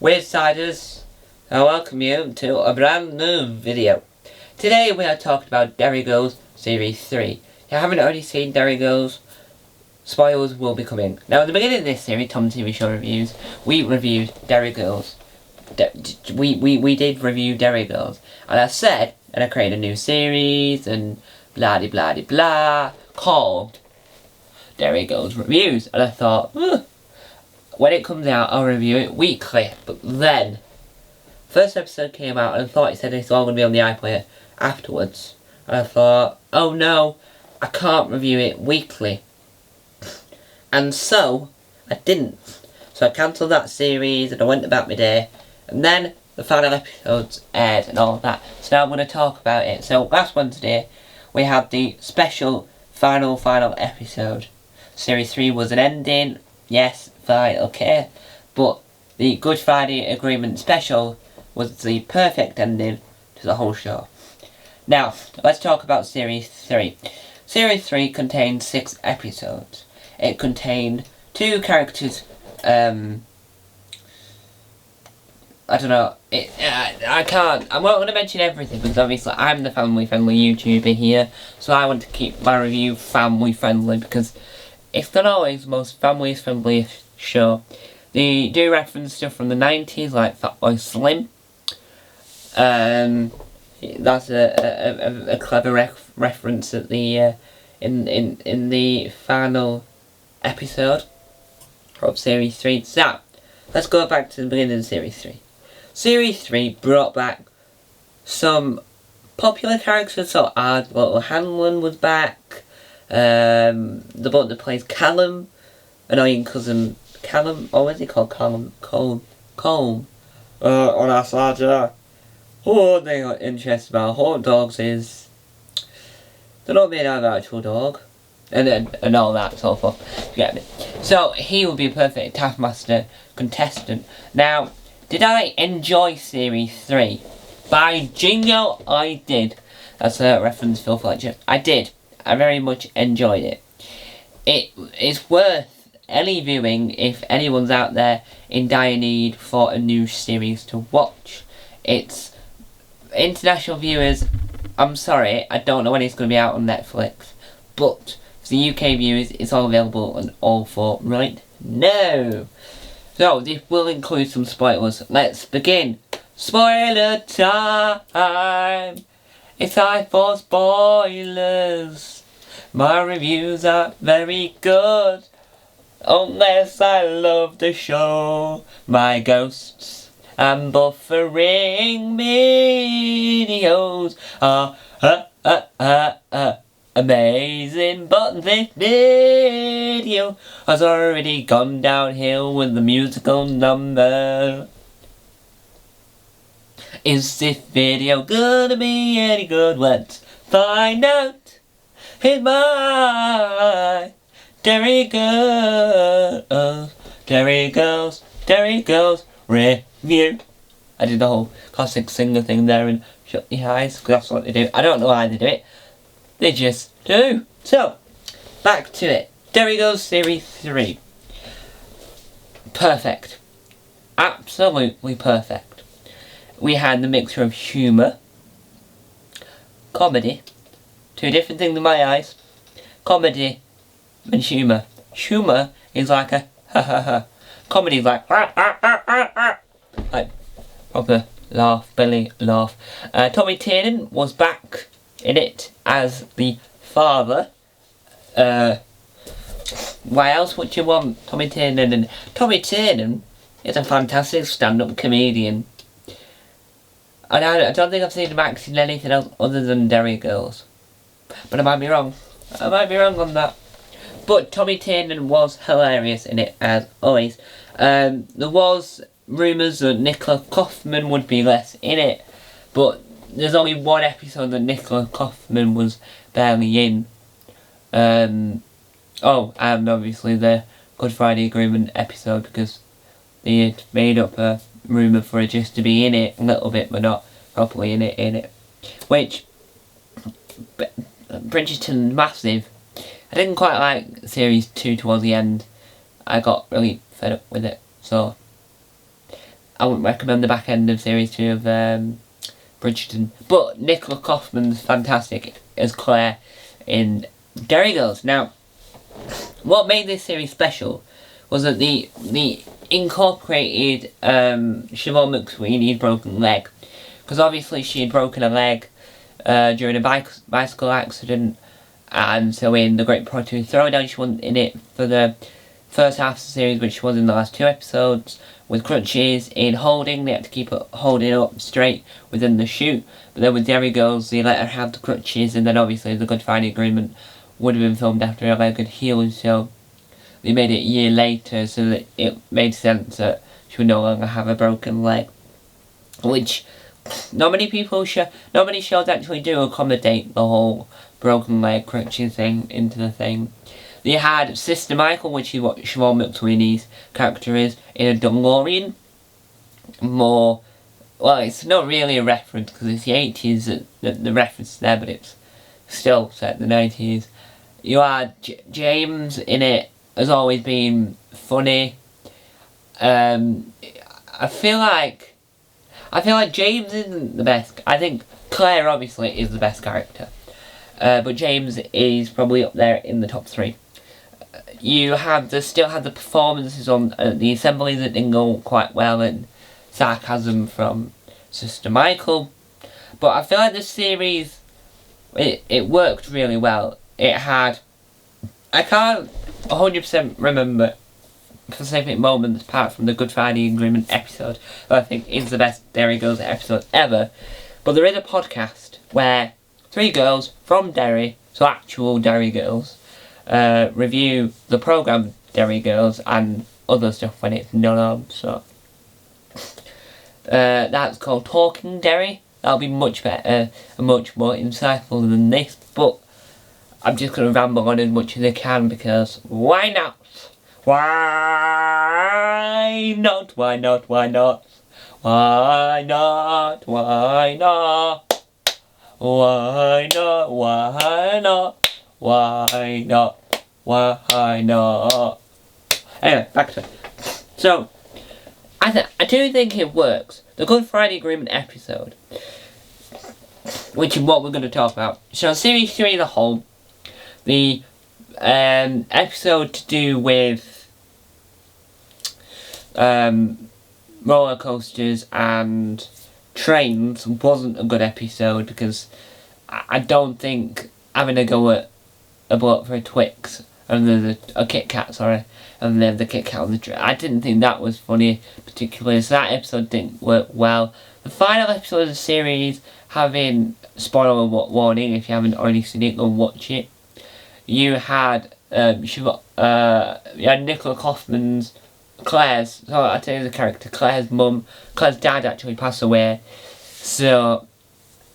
Weird-siders, I welcome you to a brand new video. Today we are talking about Derry Girls Series 3. If you haven't already seen Derry Girls, spoilers will be coming. Now at the beginning of this series, Tom TV Show Reviews, we reviewed Derry Girls. We did review Derry Girls. And I said, and I created a new series and blah de blah de blah called Derry Girls Reviews. And I thought, when it comes out, I'll review it weekly. But then, first episode came out and I thought it said it's all going to be on the iPlayer afterwards. And I thought, oh no, I can't review it weekly. And so, I didn't. So I cancelled that series and I went about my day. And then, the final episodes aired and all that. So now I'm going to talk about it. So last Wednesday, we had the special final episode. Series 3 was an ending. Yes, fine, okay. But the Good Friday Agreement special was the perfect ending to the whole show. Now, let's talk about Series 3. Series 3 contained 6 episodes. It contained 2 characters, I'm not going to mention everything because obviously I'm the family-friendly YouTuber here, so I want to keep my review family-friendly because it's not always the most family-friendly show. They do reference stuff from the 90s, like Fatboy Slim. That's a clever reference at the in the final episode of Series 3. So, let's go back to the beginning of Series 3. Series 3 brought back some popular characters, so Ard Little Hanlon was back. The boy that plays Callum, annoying cousin Callum, or what is he called? Colm. On our side, what they got interested about hot dogs is they're not made out of actual dog, and all that sort of stuff. You get me? So he will be a perfect Taskmaster contestant. Now, did I enjoy Series 3? By jingo, I did. That's a reference to Phil Fletcher. I did. I very much enjoyed it. It is worth any viewing if anyone's out there in dire need for a new series to watch. It's international viewers. I'm sorry, I don't know when it's going to be out on Netflix, but for the UK viewers, it's all available on All 4 right now. So this will include some spoilers. Let's begin. Spoiler time. It's time for spoilers. My reviews are very good, unless I love the show. My ghosts and buffering videos are amazing, but this video has already gone downhill with the musical number. Is this video gonna be any good? Let's find out. Here's my Derry Girls review. I did the whole classic singer thing there and shut your eyes, because that's what they do. I don't know why they do it. They just do. So, back to it. Derry Girls Series 3. Perfect. Absolutely perfect. We had the mixture of humour, comedy, 2 different things in my eyes. Comedy and humour. Humour is like a ha ha ha. Comedy is like like proper laugh, belly laugh. Tommy Tiernan was back in it as the father. Why else would you want Tommy Tiernan? And Tommy Tiernan is a fantastic stand-up comedian. And I don't think I've seen him act in anything else other than Derry Girls. But I might be wrong. I might be wrong on that. But Tommy Tiernan was hilarious in it, as always. There was rumours that Nicola Kaufman would be less in it. But there's only one episode that Nicola Kaufman was barely in. And obviously the Good Friday Agreement episode, because they had made up a rumour for her just to be in it a little bit, but not properly in it. Which, Bridgerton, massive. I didn't quite like Series 2 towards the end. I got really fed up with it, so I wouldn't recommend the back end of series 2 of Bridgerton. But Nicola Kaufman's fantastic as Claire in Derry Girls. Now, what made this series special was that the incorporated Siobhan McSweeney's broken leg. Because obviously she had broken a leg during a bicycle accident, and so in The Great Project Throwdown she wasn't in it for the first half of the series, which she was in the last 2 episodes, with crutches. In Holding, they had to keep her holding up straight within the shoot, but then with Derry Girls they let her have the crutches, and then obviously the Good Friday Agreement would have been filmed after her leg had healed, so they made it a year later so that it made sense that she would no longer have a broken leg, which not many shows actually do accommodate the whole broken leg crutches thing into the thing. They had Sister Michael, which is what Siobhan McSweeney's character is, in a DeLorean. Well, it's not really a reference because it's the 80s that the reference is there, but it's still set in the 90s. You had James in it, has always been funny. I feel like James isn't the best. I think Claire obviously is the best character, but James is probably up there in the top 3. You still had the performances on the assembly that didn't go quite well, and sarcasm from Sister Michael. But I feel like the series, it worked really well. It had, I can't 100% remember specific moments apart from the Good Friday Agreement episode, that I think is the best Derry Girls episode ever. But there is a podcast where 3 girls from Derry, so actual Derry Girls, review the programme Derry Girls and other stuff when it's not on, so that's called Talking Derry. That'll be much better and much more insightful than this, but I'm just going to ramble on as much as I can because why not? Why not? Why not? Why not? Why not? Why not? Why not? Why not? Why not? Why not? Anyway, back to it. So, I do think it works. The Good Friday Agreement episode, which is what we're going to talk about. So, series 3 as a whole, the episode to do with roller coasters and trains wasn't a good episode because I don't think having a go at a bloke for a Twix and a Kit Kat, and then the Kit Kat on the train, I didn't think that was funny particularly, so that episode didn't work well. The final episode of the series, having spoiler warning if you haven't already seen it, go watch it. You had Nicola Kaufman's Claire's, so I tell you the character, Claire's dad actually passed away, so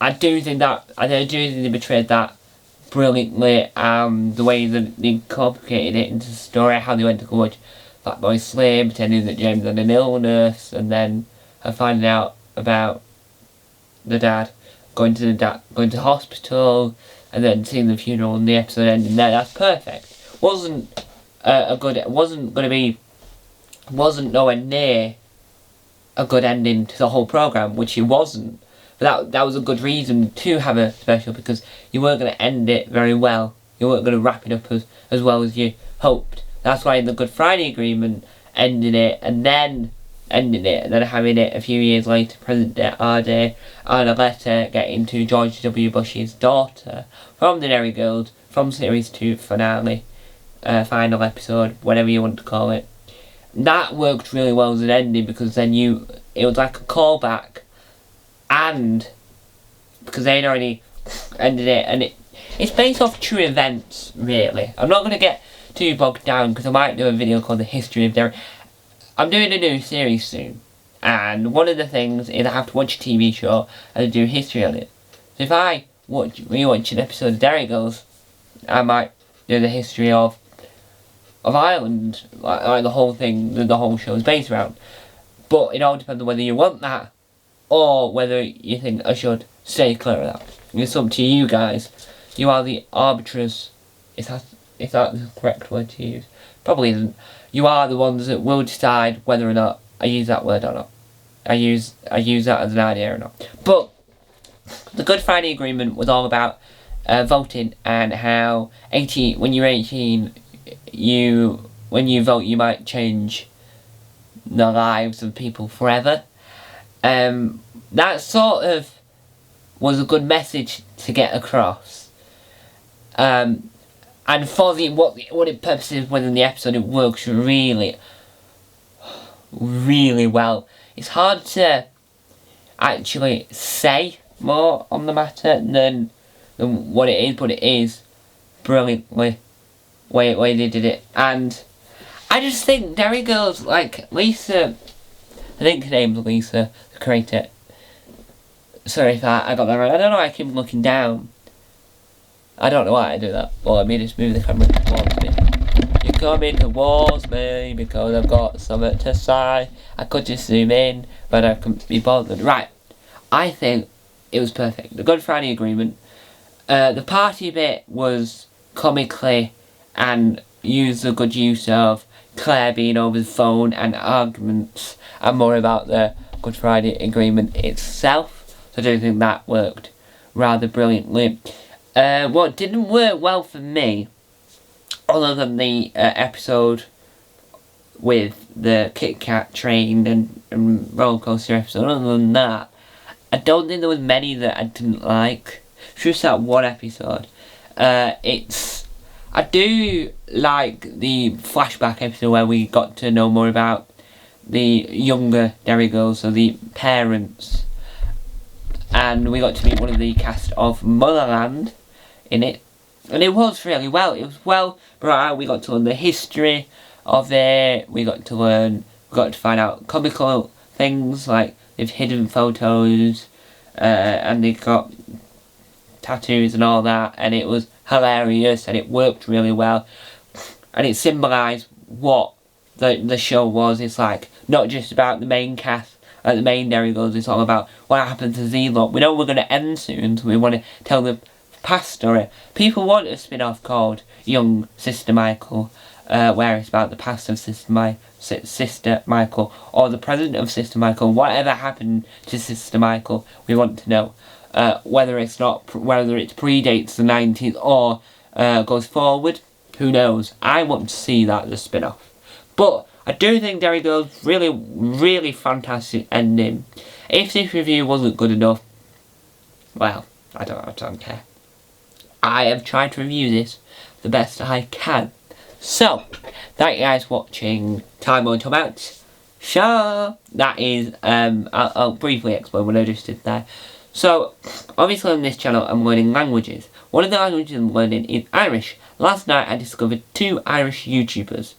I do think they betrayed that brilliantly. The way that they complicated it into the story, how they went to go watch Fatboy Slim, pretending that James had an illness, and then finding out about the dad, going to hospital, and then seeing the funeral and the episode ending there. That's perfect. Wasn't nowhere near a good ending to the whole programme, which it wasn't. But that was a good reason to have a special, because you weren't going to end it very well. You weren't going to wrap it up as well as you hoped. That's why in the Good Friday Agreement, ending it and then having it a few years later, present day, our day, and a letter getting to George W. Bush's daughter from the Derry Girls, from series 2 finale, final episode, whatever you want to call it. That worked really well as an ending, because then it was like a callback, and because they'd already ended it, and it's based off true events, really. I'm not going to get too bogged down, because I might do a video called The History of Derry. I'm doing a new series soon, and one of the things is I have to watch a TV show and do history on it. So if I rewatch an episode of Derry Girls, I might do the history of Ireland, like the whole thing that the whole show is based around. But it all depends on whether you want that, or whether you think I should stay clear of that. It's up to you guys. You are the arbiters, if that's the correct word to use. Probably isn't. You are the ones that will decide whether or not I use that word or not. I use that as an idea or not. But the Good Friday Agreement was all about voting, and how when you're 18, when you vote, you might change the lives of people forever. That sort of was a good message to get across. And for what it purposes within the episode, it works really, really well. It's hard to actually say more on the matter than what it is, but it is brilliantly way they did it. And I just think Derry Girls, like Lisa, I think her name's Lisa, the creator. Sorry if I got that right. I don't know why I keep looking down. I don't know why I do that. Well, let me just move the camera towards me. You're coming towards me because I've got something to say. I could just zoom in, but I couldn't be bothered. Right. I think it was perfect. The Good Friday Agreement. The party bit was comically and used a good use of Claire being over the phone and arguments, and more about the Good Friday Agreement itself. So I do think that worked rather brilliantly. What didn't work well for me, other than the episode with the Kit Kat train and roller coaster episode, other than that, I don't think there was many that I didn't like. It's just that one episode. I do like the flashback episode where we got to know more about the younger Derry Girls, so the parents, and we got to meet one of the cast of Motherland in it, and it was really well. It was well brought out. We got to learn the history of it. We got to find out comical things like they've hidden photos, and they got tattoos and all that, and it was hilarious and it worked really well, and it symbolised what the show was. It's like not just about the main cast, the main Derry Girls. It's all about what happened to Z-Lot. We know we're going to end soon, so we want to tell the past story. People want a spin-off called Young Sister Michael, where it's about the past of Sister Michael, or the present of Sister Michael. Whatever happened to Sister Michael, we want to know. Whether it predates the 90s or goes forward, who knows? I want to see that as a spin-off. But I do think Derry Girls really, really fantastic ending. If this review wasn't good enough, well, I don't care. I have tried to review this the best I can. So, thank you guys for watching Time on Come Out. Sure, that is, I'll briefly explain what I just did there. So, obviously on this channel I'm learning languages. One of the languages I'm learning is Irish. Last night I discovered 2 Irish YouTubers.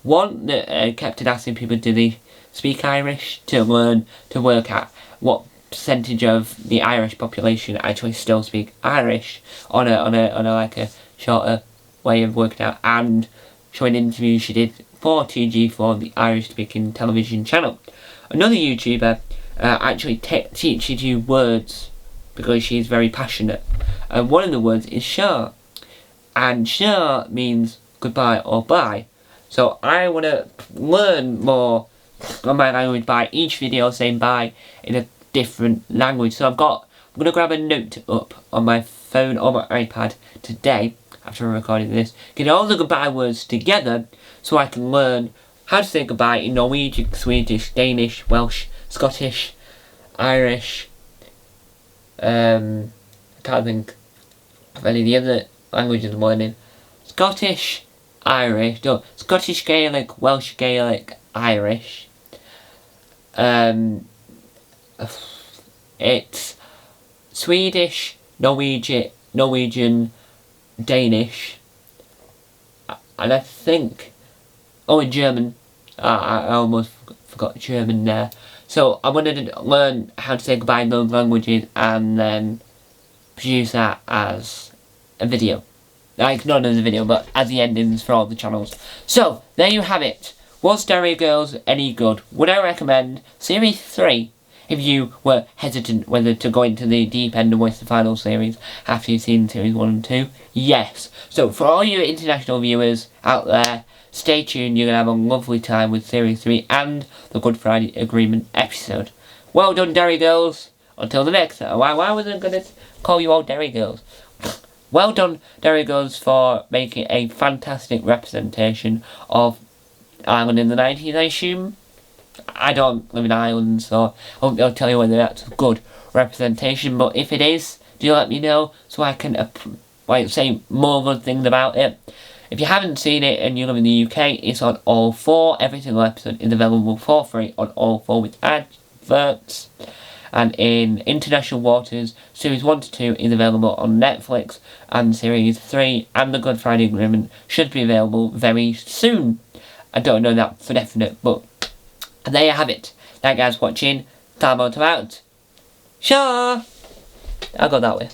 One that kept on asking people, do they speak Irish, to work out what percentage of the Irish population actually still speak Irish on a shorter way of working out, and showing interviews she did for TG4, the Irish speaking television channel. Another YouTuber actually teaches you words because she's very passionate. And one of the words is sure. And sure means goodbye or bye. So I want to learn more on my language by each video saying bye in a different language. So I'm going to grab a note up on my phone or my iPad today after recording this, get all the goodbye words together so I can learn how to say goodbye in Norwegian, Swedish, Danish, Welsh, Scottish, Irish. I can't think of any of the other languages I'm learning. Scottish, Irish, no, Scottish Gaelic, Welsh Gaelic, Irish. It's Swedish, Norwegian, Danish, and I think, in German. I almost forgot German there. So I wanted to learn how to say goodbye in those languages and then produce that as a video. Like, not as a video, but as the endings for all the channels. So, there you have it. Was Derry Girls any good? Would I recommend Series 3 if you were hesitant whether to go into the deep end and watch the final series after you've seen Series 1 and 2? Yes. So, for all you international viewers out there, stay tuned. You're going to have a lovely time with Series 3 and the Good Friday Agreement episode. Well done, Derry girls. Until the next time. Why was I going to call you all Derry girls? Well done, Derry girls, for making a fantastic representation of Ireland in the 90s, I assume. I don't live in Ireland, so I won't be able to tell you whether that's a good representation, but if it is, do let me know so I can say more good things about it. If you haven't seen it and you live in the UK, it's on All 4. Every single episode is available for free on All 4 with adverts. And in international waters, series 1 to 2 is available on Netflix, and series 3 and the Good Friday Agreement should be available very soon. I don't know that for definite, but there you have it. Thank you guys for watching. Time out. Sure, I'll go that way.